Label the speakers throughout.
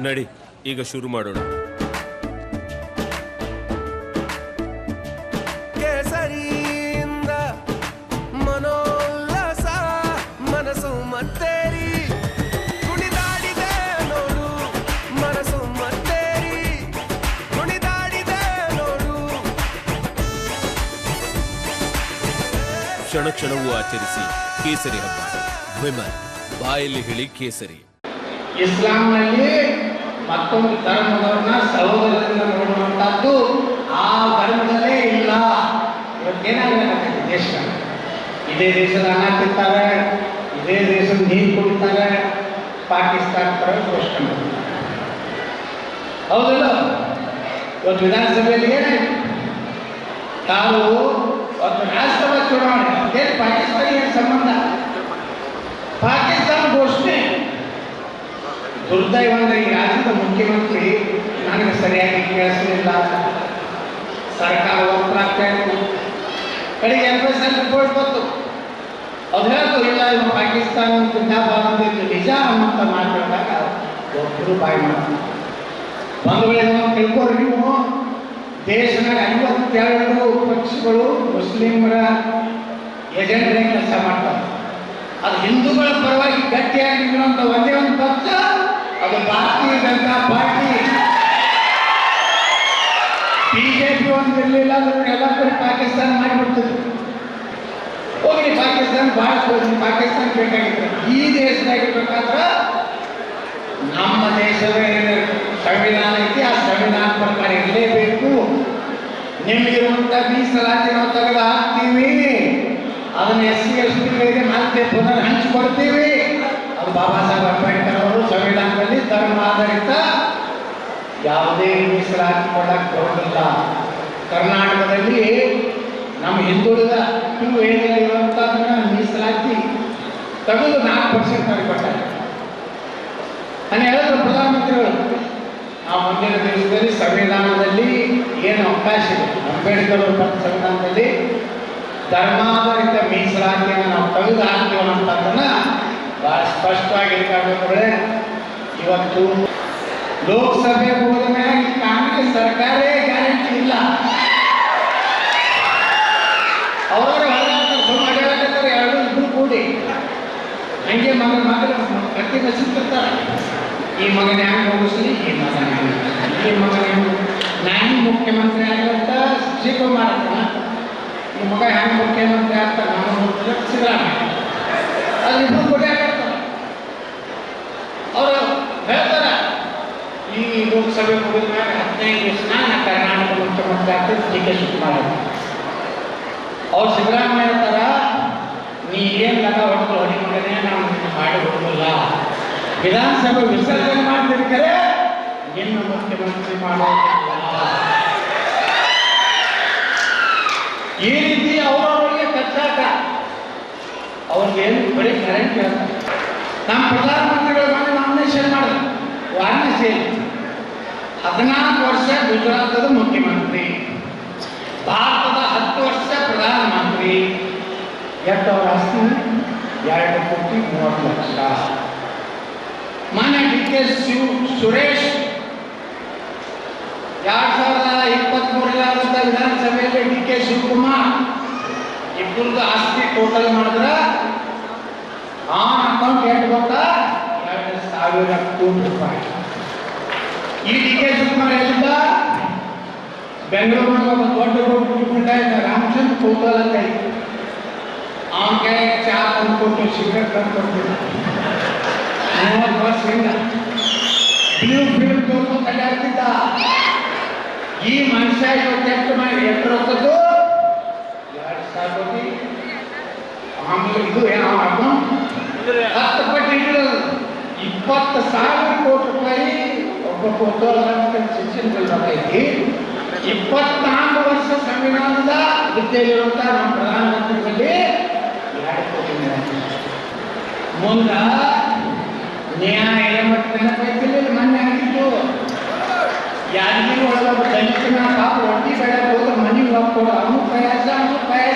Speaker 1: ನಡಿ ಈಗ ಶುರು ಮಾಡೋಣ. ಕೇಸರಿಯಿಂದ ಮನೋಲ್ಲಾಸ ಮನಸ್ಸು ಮತ್ತೇರಿ ಕುಣಿದಾಡಿದೆ ನೋಡು, ಮನಸ್ಸು ಮತ್ತೇರಿ ಕುಣಿದಾಡಿದೆ ನೋಡು. ಕ್ಷಣ ಕ್ಷಣವೂ ಆಚರಿಸಿ ಕೇಸರಿ ಹಬ್ಬ. ವಿಮಲ್ ಬಾಯಲ್ಲಿ ಹೇಳಿ ಕೇಸರಿ.
Speaker 2: ಇಸ್ಲಾಂನಲ್ಲಿ ಮತ್ತೊಂದು ಧರ್ಮದವ್ರನ್ನ ಸಹೋದರರಿಂದ ನೋಡುವಂತದ್ದು ಆ ಧರ್ಮದಲ್ಲೇ ಇಲ್ಲ. ಇವತ್ತೇನಾಗಬೇಕಾಗ್ತದೆ ದೇಶ, ಇದೇ ದೇಶದ ಅನ್ನ ತಿಂತಾರೆ, ಇದೇ ದೇಶದ ನೀರು ಕುಡಿತಾರೆ, ಪಾಕಿಸ್ತಾನ ಪರ ಘೋಷಣೆ ಮಾಡ್ತಾರೆ. ಹೌದಲ್ಲ? ಇವತ್ತು ವಿಧಾನಸಭೆಯಲ್ಲಿ ಏನಾಯ್ತು? ತಾವು ಒಂದು ರಾಜ್ಯಸಭಾ ಚುನಾವಣೆ ಅದೇನು ಪಾಕಿಸ್ತಾನಿಗೆ ಸಂಬಂಧ? ಪಾಕಿಸ್ತಾನ ಘೋಷಣೆ. ದುರ್ದೈವ ಅಂದರೆ ಈ ರಾಜ್ಯದ ಮುಖ್ಯಮಂತ್ರಿ ನನಗೆ ಸರಿಯಾಗಿ ಕೇಳಿಸಲಿಲ್ಲ, ಸರ್ಕಾರ ಒತ್ತರಾಗ್ತಾ ಇತ್ತು. ಕಡೆಗೆ FSI ರಿಪೋರ್ಟ್ ಬಂತು, ಅದು ಹೇಳ್ತು ಇಲ್ಲ ಇವು ಪಾಕಿಸ್ತಾನ ಜಿಂದಾಬಾದ್ ನಿಜ ಅಂತ ಮಾತಾಡಿದಾಗ ಒಬ್ಬರು ಬಾಯಿ ಮಾಡ್ತಾರೆ. ಒಂದು ವೇಳೆ ತಿಳ್ಕೊರಿ, ನೀವು ದೇಶನಾಗ 52 ಪಕ್ಷಗಳು ಮುಸ್ಲಿಮರ ಏಜೆಂಟ್ರೆ ಕೆಲಸ ಮಾಡ್ತಾರೆ. ಅದು ಹಿಂದೂಗಳ ಪರವಾಗಿ ಗಟ್ಟಿಯಾಗಿ ನಿಲ್ಲುವಂಥ ಒಂದೇ ಒಂದು ಪಕ್ಷ, ಅದು ಭಾರತೀಯ ಜನತಾ ಪಾರ್ಟಿ. BJP ಒಂದು ಇರಲಿಲ್ಲ ಅಂದ್ರೆ ಎಲ್ಲ ಕಡೆ ಪಾಕಿಸ್ತಾನ ಮಾಡಿಬಿಡ್ತದೆ. ಹೋಗಿ ಪಾಕಿಸ್ತಾನ ಭಾಳ ಪಾಕಿಸ್ತಾನ ಬೇಕಾಗಿತ್ತು. ಈ ದೇಶದಾಗಿರ್ಬೇಕಾದ್ರೆ ನಮ್ಮ ದೇಶದ ಸಂವಿಧಾನ ಐತಿ, ಆ ಸಂವಿಧಾನ ಪ್ರಕಾರ ಇರಲೇಬೇಕು. ನಿಮಗಿರುವಂಥ ಮೀಸಲಾತಿ ನಾವು ತೆಗೆದು ಹಾಕ್ತೀವಿ, ಅದನ್ನು SC ST ಮತ್ತೆ ಪುನರ್ ಹಂಚಿಕೊಡ್ತೀವಿ. ಅದು ಬಾಬಾ ಸಾಹೇಬ್ ಅಂಬೇಡ್ಕರ್ ಅವರು ಸಂವಿಧಾನದಲ್ಲಿ ಧರ್ಮ ಆಧಾರಿತ ಯಾವುದೇ ಮೀಸಲಾತಿ ಕೊಡಕ್ಕೆ ಬರೋದಿಲ್ಲ. ಕರ್ನಾಟಕದಲ್ಲಿ ನಮ್ಮ ಹಿಂದುಳಿದ ಏನಿರುವಂಥದ್ದನ್ನ ಮೀಸಲಾತಿ ತೆಗೆದು 4% ಅವ್ರಿಗೆ ಕೊಟ್ಟಾರೆ. ನಾನು ಹೇಳಿದ್ರು ಪ್ರಧಾನಮಂತ್ರಿಗಳು, ನಾವು ಮುಂದಿನ ದಿವಸದಲ್ಲಿ ಸಂವಿಧಾನದಲ್ಲಿ ಏನು ಅವಕಾಶ ಇದೆ, ಅಂಬೇಡ್ಕರ್ ಅವರು ಬರೆದ ಸಂವಿಧಾನದಲ್ಲಿ ಧರ್ಮಾಧಾರಿತ ಮೀಸಲಾತಿಯನ್ನು ನಾವು ತೆಗೆದು ಹಾಕ್ತೀವಿ ಅನ್ನೋಂಥದ್ದನ್ನು ಭಾಳ ಸ್ಪಷ್ಟವಾಗಿ ಇಟ್ಕೊಂಡ್ರೆ, ಇವತ್ತು ಲೋಕಸಭೆ ಹೋದ ಮೇಲೆ ಕಾಂಗ್ರೆಸ್ ಸರ್ಕಾರೇ ಗ್ಯಾರಂಟಿ ಇಲ್ಲ. ಅವರವರು ಹೊರಗಾಡ್ತಾರೆ, ಎರಡು ಇಬ್ಬರು ಕೂಡಿ ಹಂಗೆ ಮಗನ ಪ್ರತಿ ನಶಿರ್ತಾರೆ. ಈ ಮಗನ ಹೆಂಗೆ ಮುಗಿಸ್ಲಿ, ಈ ಮಗನ ನಾನು ಮುಖ್ಯಮಂತ್ರಿ ಆಗಿರುವಂಥ ಶಿವಕುಮಾರ್ ಈ ಮಗ ಹೆಂಗೆ ಮುಖ್ಯಮಂತ್ರಿ ಆಗ್ತಾರೆ, ನಮ್ಮ ಸಿದ್ದರಾಮಯ್ಯ ಅದು ಇಬ್ಬರು ಕೂಡಿ ಆಗಿರ್ತಾರೆ. ಅವರು ಹೇಳ್ತಾರೆ ಈ ಲೋಕಸಭೆ ಮುಗಿದ ಮೇಲೆ 15 ದಿವಸ ನಾನು ಕರ್ನಾಟಕ ಮುಖ್ಯಮಂತ್ರಿ ಆಗ್ತದೆ DK ಶಿವಕುಮಾರ್. ಅವ್ರು ಸಿದ್ದರಾಮಯ್ಯ ಹೇಳ್ತಾರ, ನೀ ಏನು ಲಗ ಹೊಡೆದು ಹೊಡಿ ಮಗನೇ ನಾವು ಮಾಡಿ ಹೋಗಲ್ಲ, ವಿಧಾನಸಭೆ ವಿಸರ್ಜನೆ ಮಾಡ್ತಿರ್ತಾರೆ, ನಿನ್ನ ಮುಖ್ಯಮಂತ್ರಿ ಮಾಡೋದಿಲ್ಲ. ಈ ರೀತಿ ಅವರವರಿಗೆ ಕಚ್ಚಾಟ, ಅವ್ರಿಗೇನು ಬರೀ ಕರೆಂಟ್ ಹೇಳ್ತಾರೆ. ನಮ್ಮ ಪ್ರಧಾನಮಂತ್ರಿಗಳು ಬಂದು ನಾಮಿನೇಷನ್ ಮಾಡಿದ್ರು, ವಾರಣಾಸಿ 14 ವರ್ಷ ಗುಜರಾತದ ಮುಖ್ಯಮಂತ್ರಿ, ಭಾರತದ 10 ವರ್ಷ ಪ್ರಧಾನಮಂತ್ರಿ. ಎಷ್ಟವರ ಆಸ್ತಿ? 2,30,00,000. ಮಾನ್ಯ DK ಸುರೇಶ್ 2023 ವಿಧಾನಸಭೆಯಲ್ಲಿ DK ಶಿವಕುಮಾರ್ ಇಬ್ಬರದ್ದು ಆಸ್ತಿ ಟೋಟಲ್ ಮಾಡಿದ್ರೆ ಆನ್ ಅಕೌಂಟ್ ಎಷ್ಟು ಗೊತ್ತಾ? 2,000 ಕೋಟಿ ರೂಪಾಯಿ. ಈ DK ಶಿವಕುಮಾರ್ ಎಲ್ಲಿದ್ದ? ಬೆಂಗಳೂರಿನಾಗ ಒಂದು ದೊಡ್ಡ ರೋಡ್ ರಾಮಚಂದ್ರ ಕೋಟಲ್ ಅಂತ ಇತ್ತು. ಅವನ ಕೈ ಚಾ ತಂದುಕೊಟ್ಟು ಸಿಗರೇಟ್ ತಂದುಕೊಟ್ಟು 30 ವರ್ಷದಿಂದ ಬ್ಲೂ ಫಿಲ್ಮ್ ತೋರ್ಕೊಂಡು ತಡೆಯಾಡ್ತಿದ್ದ. ಈ ಮನುಷ್ಯ ಇವತ್ತು ಎಷ್ಟು ಮಾಡಿ ಎಷ್ಟು ರೊಕ್ಕದ್ದು? 2,000 ಕೋಟಿ. ಆಮೇಲೆ ಇದು ಏನೋ 10 ಪಟ್ಟು ಹಿಡಿಯೋದು 20,000 ಕೋಟಿ ರೂಪಾಯಿ ಒಬ್ಬ ಕೋಟೋಲರಂತ ಶಿಕ್ಷಣ ಬರಬೇಕೈತಿ. 24 ವರ್ಷ ಸಂವಿಧಾನದ ಹುದ್ದೆಯಲ್ಲಿರುವಂಥ ನಮ್ಮ ಪ್ರಧಾನಮಂತ್ರಿಗಳಲ್ಲಿ 2 ಕೋಟಿ ಮುಂದೆ ನ್ಯಾಯ ಮತ್ತು ನೆನಪೈತಿಲ್ಲ. ಮೊನ್ನೆ ಆಗಿತ್ತು ಯಾರಿಗೂ ಒಳಗೊಬ್ಬ ದಲಿತನ ಪಾಪ ರೊಟ್ಟಿ ಬೆಳಗ್ಗೆ ಹೋದ್ರೆ ಮನೆಗೆ ಹೋಗ್ಕೊಡು, ಅವನು ಪ್ರಯಾಸ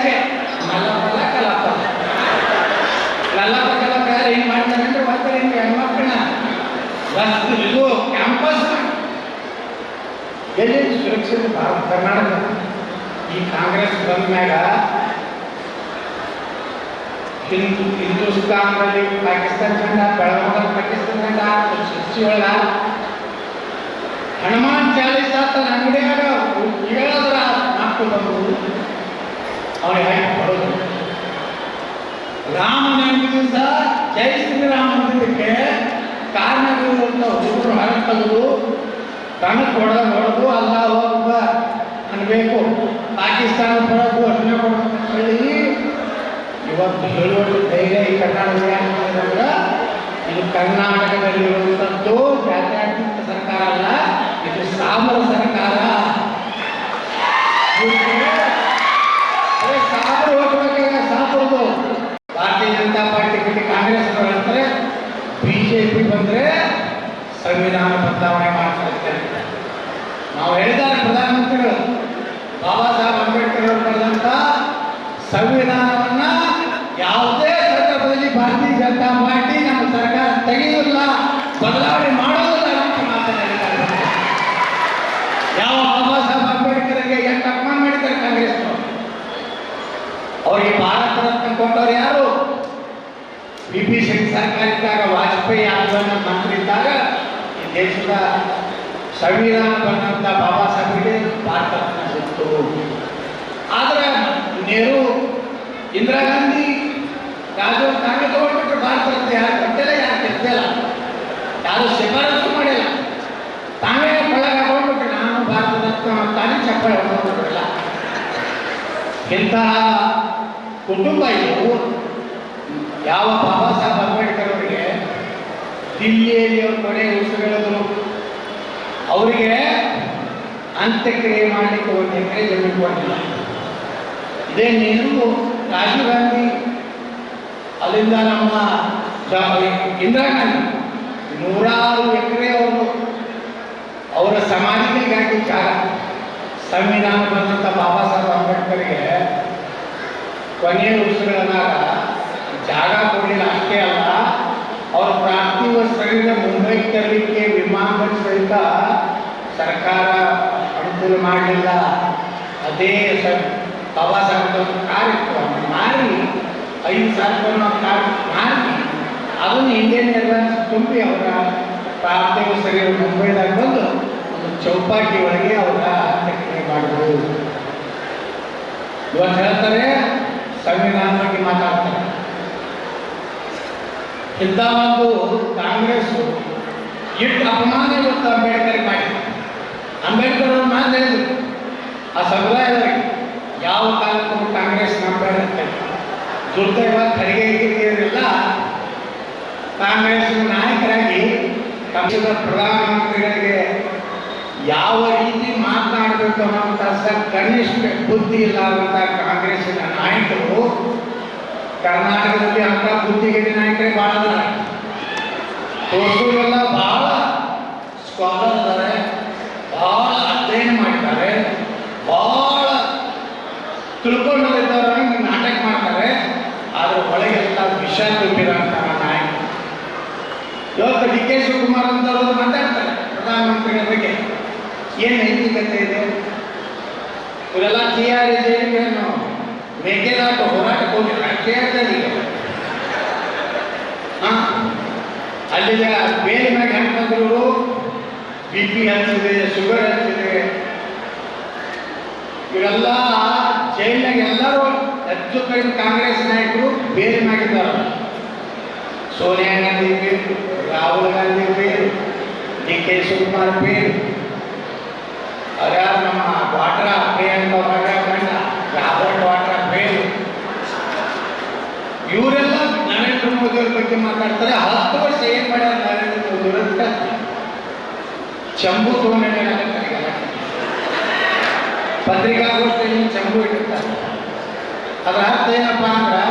Speaker 2: ಮಲ್ಲಪ್ಪಲ್ಲ ಕಲಪ್ಪ ಹಿಂಗೆ ಮಾಡ್ತಾನೆ ಅಂದ್ರೆ ಹೋಗ್ತಾರೆ ಹಿಂಗೆ ಹೆಣ್ಮಕ್ಳನ್ನ ಇದು ಕ್ಯಾಂಪಸ್ ಎಲ್ಲಿ ಸುರಕ್ಷಿತ ಭಾರತ ಕರ್ನಾಟಕ ಈ ಕಾಂಗ್ರೆಸ್ ಬಂದ ಮ್ಯಾಗ ಹಿಂದೂಸ್ತಾನದಲ್ಲಿ ಪಾಕಿಸ್ತಾನ ಕಂಡ ಬೆಳಗಾವಿ ಪಾಕಿಸ್ತಾನ ಕಂಡ ಸೃಷ್ಟಿ ಒಳಗ ಹನುಮಾನ್ ಚಾಲೀಸ ತನ್ನ ಅಂಗಡಿಯಾಗ ಹೇಳಿದ್ರ ನಾಲ್ಕು ಬಂದು ಅವನಿಗೆ ಹಾಕಿ ಕೊಡೋದು ರಾಮನ ದಿವಸ ಜೈ ಶ್ರೀರಾಮ ಮಂದಿರಕ್ಕೆ ಕಾರಣವಿರುವಂಥ ಹುಡುಗರು ಹೊರಗೆ ತೆಗೆದು ಕಣಕ್ಕೆ ಹೊಡೆದು ಅಲ್ಲ ಒಬ್ಬ ಅನ್ಬೇಕು ಪಾಕಿಸ್ತಾನದ ಹೊರಗು ಅನ್ನ ಕೊಡಬೇಕು ಹೇಳಿ ಇವತ್ತು ಹೇಳುವಷ್ಟು ಧೈರ್ಯ ಈ ಕರ್ನಾಟಕ ಅಂದ್ರೆ ಇದು ಕರ್ನಾಟಕದಲ್ಲಿರುವಂಥದ್ದು ಜಾತ್ಯತೀತ ಸರ್ಕಾರ ಅಲ್ಲ, ಇದು ಸಾಮರ ಸರ್ಕಾರ. ಸಾಬರು ಹೋಗ್ಬೇಕಾಗ ಸಾಬರ್ದು ಭಾರತೀಯ ಜನತಾ ಪಾರ್ಟಿ ಬಿಟ್ಟು ಕಾಂಗ್ರೆಸ್ ಅಂತಾರೆ, ಬಿಜೆಪಿ ಬಂದರೆ ಸಂವಿಧಾನ ಬದಲಾವಣೆ ಮಾಡ್ತಾರೆ. ನಾವು ಹೇಳಿದ್ದಾರೆ ಪ್ರಧಾನಮಂತ್ರಿಗಳು ಬಾಬಾ ಸಾಹೇಬ್ ಅಂಬೇಡ್ಕರ್ ಅವರು ಬರೆದಂಥ ಸಂವಿಧಾನವನ್ನ ಯಾವುದೇ ಸಂದರ್ಭದಲ್ಲಿ ಭಾರತೀಯ ಜನತಾ ಪಾರ್ಟಿ ನಮ್ಮ ಸರ್ಕಾರ ತೆಗೆಯುವುದಿಲ್ಲ, ಬದಲಾವಣೆ ಮಾಡೋದಿಲ್ಲ ಅಂತ ಮಾತನಾಡಿದ್ದಾರೆ. ಯಾವ ಬಾಬಾ ಸಾಹೇಬ್ ಅಂಬೇಡ್ಕರ್ಗೆ ಎಷ್ಟು ಅಪಮಾನ ಮಾಡಿದ್ದಾರೆ ಕಾಂಗ್ರೆಸ್ನವರು. ಅವರಿಗೆ ಭಾರತ ರತ್ನ ಕೊಟ್ಟವರು ಯಾರು? ಬಿ ಶೆಟ್ಟಿ ಸರ್ಕಾರ ಇದ್ದಾಗ, ವಾಜಪೇಯಿ ಆಂದೋಲನ ಮಂತ್ರಿ ಇದ್ದಾಗ ಈ ದೇಶದ ಸಂವಿಧಾನ ಬಂದಂಥ ಬಾಬಾ ಸಾಹೇಬರಿಗೆ ಭಾರತ ರತ್ನ ಸಿಕ್ತು. ಆದರೆ ನೆಹರು, ಇಂದಿರಾ ಗಾಂಧಿ, ರಾಜೀವ್ ತಾವೇ ತಗೊಂಡ್ಬಿಟ್ರೆ ಭಾರತ ರತ್ನ ಯಾರು ಕೊಟ್ಟಿಲ್ಲ, ಯಾರು ಕೆತ್ತಿಲ್ಲ, ಯಾರು ಶಿಫಾರಸು ಮಾಡಿಲ್ಲ, ತಾವೇ ಒಳಗೆ ಹಾಕೊಂಡ್ಬಿಟ್ರೆ ನಾನು ಭಾರತ ರತ್ನ ತಾನೇ ಚಪ್ಪಾಳೆ ಹೊಡ್ಕೊಂಡ್ಬಿಟ್ಟಿಲ್ಲ. ಇಂತಹ ಕುಟುಂಬ ಇದು. ಯಾವ ಬಾಬಾ ಸಾಹೇಬ್ ಅಂಬೇಡ್ಕರ್ ಅವರಿಗೆ ದಿಲ್ಲಿಯಲ್ಲಿ ಅವರು ಕೊನೆ ಉಸಿರೆಳೆದರು, ಅವರಿಗೆ ಅಂತ್ಯಕ್ರಿಯೆ ಮಾಡಲಿಕ್ಕೆ 1 ಎಕರೆ ಜಮೀನು ಕೊಡಲಿಲ್ಲ. ಇದೇ ನೆಹರು, ರಾಜೀವ್ ಗಾಂಧಿ, ಅಲ್ಲಿಂದ ನಮ್ಮ ಇಂದಿರಾ ಗಾಂಧಿ 100 ಎಕರೆ ಅವರು ಅವರ ಸಮಾಧಿಗಳಿಗಾಗಿ ಜಾಗ. ಸಂವಿಧಾನ ಬಂದಂಥ ಬಾಬಾ ಸಾಹೇಬ್ ಅಂಬೇಡ್ಕರ್ಗೆ ಕೊನೆಯ ಉಸಿರುಗಳನ್ನಾಗ ಜಾಗ ಕೊಡಲಿಲ್ಲ. ಅಷ್ಟೇ ಅಲ್ಲ, ಅವರ ಪಾರ್ಥಿವ ಶರೀರ ಮುಂಬೈಗೆ ತರಲಿಕ್ಕೆ ವಿಮಾನದ ಸಹಿತ ಸರ್ಕಾರ ಅನುಕೂಲ ಮಾಡಲಿಲ್ಲ. ಅದೇ ಬಾಬಾ ಸಾಹೇಬ್ ಕಾರ್ ಇತ್ತು, ಮಾರಿ 5,000 ಕಾರ್ ಮಾರಿ ಅದನ್ನು ಇಂಡಿಯನ್ ಏರ್ಲೈನ್ಸ್ ತುಂಬಿ ಅವರ ಪಾರ್ಥಿವ ಶರೀರ ಮುಂಬೈದಾಗ ಬಂದು ಒಂದು ಚೌಪಾಟಿ ಒಳಗೆ ಅವರ ಅಂತ್ಯಕ್ರಿಯೆ ಮಾಡಿದ್ರು. ಇವತ್ತು ಹೇಳ್ತಾರೆ ಸಂವಿಧಾನ ಬಗ್ಗೆ ಮಾತಾಡ್ತಾರೆ. ಇಂಥ ಒಂದು ಕಾಂಗ್ರೆಸ್ ಇಟ್ಟು ಅಪಮಾನ ಇವತ್ತು ಅಂಬೇಡ್ಕರ್ ಮಾಡಿ. ಅಂಬೇಡ್ಕರ್ ಅವರು ಮಾತು ಹೇಳಿದ್ರು ಆ ಸಮುದಾಯದವರಿಗೆ, ಯಾವ ಕಾಲಕ್ಕೂ ಕಾಂಗ್ರೆಸ್ ನಂಬೇಡಂತೆ. ದುರ್ದೈವ ಖರ್ಗೆ ಹಿರಿಯರೆಲ್ಲ ಕಾಂಗ್ರೆಸ್ ನಾಯಕರಾಗಿ ಪಕ್ಷದ ಪ್ರಧಾನಮಂತ್ರಿಗಳಿಗೆ ಯಾವ ರೀತಿ ಮಾತನಾಡಬೇಕು ಅನ್ನುವಂಥ ಕನಿಷ್ಠ ಬುದ್ಧಿ ಇಲ್ಲದಂಥ ಕಾಂಗ್ರೆಸ್ಸಿನ ನಾಯಕರು ಕರ್ನಾಟಕದಲ್ಲಿ ಅಂಥ ಬುದ್ಧಿಗೇಡಿ ನಾಯಕರೇ ಭಾಳ ಇದ್ದಾರೆ. ತೋರಿಸೋರೆಲ್ಲ ಭಾಳ ಸ್ಕಾಲರ್ ಇದ್ದಾರೆ, ಭಾಳ ಅಧ್ಯಯನ ಮಾಡಿದ್ದಾರೆ, ಭಾಳ ತಿಳ್ಕೊಂಡಿದ್ದವರಾಗಿ ನಾಟಕ ಮಾಡ್ತಾರೆ. ಆದರೆ ಒಳಗೆಲ್ಲ ವಿಷ ತುಂಬಿರೋಂಥ ನಾಯಕ. ಇವತ್ತು ಡಿ ಕೆ ಶಿವಕುಮಾರ್ ಅಂತವರು ಮಾತಾಡ್ತಾರೆ ಪ್ರಧಾನಮಂತ್ರಿಗಳ ಬಗ್ಗೆ. ಏನು ನೈತಿಕತೆ ಇದೆ? ಇವರೆಲ್ಲ TRS ಮೇಕೆದಾಟು ಹೋರಾಟಕ್ಕೆ ಹೋಗಿಲ್ಲ, ಕೇಳ್ತಾರೆ. ಅಲ್ಲಿಗೆ ಬೇರೆ ಮ್ಯಾಗ ಹಾಕಿದ್ರು BP ಹಚ್ಚಿದೆ, ಶುಗರ್ ಹಚ್ಚಿದೆ. ಇವರೆಲ್ಲ ಜೈಲಿನಾಗ ಎಲ್ಲರೂ ಹೆಚ್ಚು ಕಡಿಮೆ ಕಾಂಗ್ರೆಸ್ ನಾಯಕರು ಬೇರೆ ಮ್ಯಾಗಿದ್ದಾರೆ. ಸೋನಿಯಾ ಗಾಂಧಿ ಬೇರು, ರಾಹುಲ್ ಗಾಂಧಿ ಬೇರು, ಡಿ ಕೆ ಶಿವಕುಮಾರ್ ಬೇರು, ಅವ್ರ್ಯಾರು ನಮ್ಮ ವಾಟ್ರಾ ಪ್ರಿಯಾಂಕಾ ಗಂಡ ರಾಬರ್ಟ್ ವಾಟ್ರಾ ಬೇರು. ಇವರೆಲ್ಲ ನರೇಂದ್ರ ಮೋದಿ ಅವ್ರ ಬಗ್ಗೆ ಮಾತಾಡ್ತಾರೆ. 10 ವರ್ಷ ಏನ್ ಮಾಡ್ಯಾರ ನರೇಂದ್ರ ಮೋದಿ ಅವ್ರ ಅಂತ ಚಂಬು ತಗೊಂಡಿದ್ದಾರೆ. ಪತ್ರಿಕಾಗೋಷ್ಠಿಯಲ್ಲಿ ಚಂಬು ಇಟ್ಟಿರ್ತಾರೆ. ಅದರ ಅರ್ಥ ಏನಪ್ಪ ಅಂದ್ರೆ,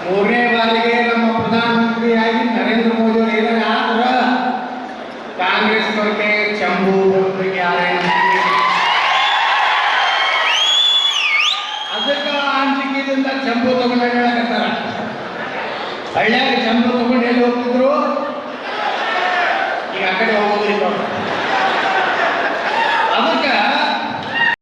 Speaker 2: 3ನೇ ಬಾರಿಗೆ ನಮ್ಮ ಪ್ರಧಾನಮಂತ್ರಿಯಾಗಿ ನರೇಂದ್ರ ಮೋದಿ ಅವರು ಏನಾರ ಆದ್ರೆ ಕಾಂಗ್ರೆಸ್ನವ್ರಿಗೆ ಚಂಬು ಬಗ್ಗೆ ಅದಕ್ಕೆ ಅಂಜಿಕೆಯಿಂದ ಚಂಬು ತಗೊಂಡು ಹೇಳಕತ್ತಾರ. ಹಳ್ಳ್ಯಾಗ ಚಂಬು ತಗೊಂಡು ಎಲ್ಲಿ ಹೋಗ್ತಿದ್ರು? ಕಡೆ ಹೋಗೋ